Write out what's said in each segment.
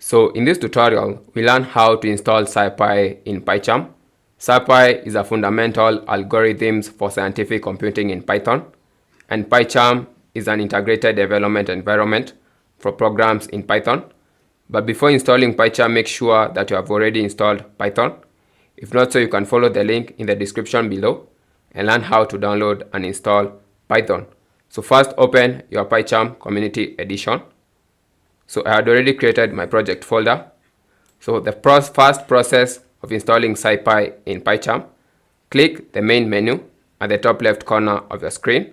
So in this tutorial, we learn how to install SciPy in Pycharm. SciPy is a fundamental algorithms for scientific computing in Python, and Pycharm is an integrated development environment for programs in Python. But before installing Pycharm, make sure that you have already installed Python. If not so, you can follow the link in the description below and learn how to download and install Python. So first, open your Pycharm Community Edition. So I had already created my project folder. So the first process of installing SciPy in Pycharm, click the main menu at the top left corner of your screen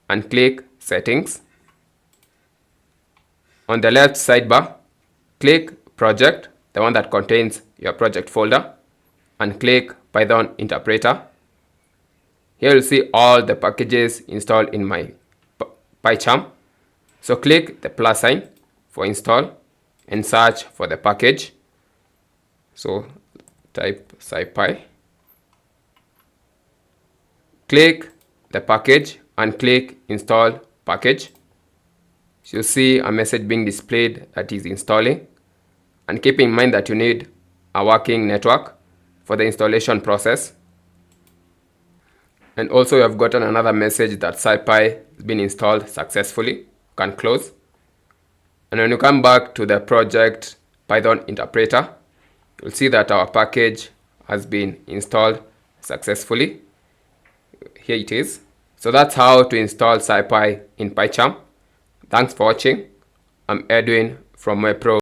and click Settings. On the left sidebar, click Project, the one that contains your project folder, and click Python Interpreter. Here you'll see all the packages installed in my Pycharm. So click the plus sign for install and search for the package. So type SciPy. Click the package and click Install Package. So you'll see a message being displayed that is installing. And keep in mind that you need a working network for the installation process. And also you have gotten another message that SciPy has been installed successfully. You can close. And when you come back to the project Python interpreter, you'll see that our package has been installed successfully. Here it is. So that's how to install SciPy in Pycharm. Thanks for watching. I'm Edwin from WebPro.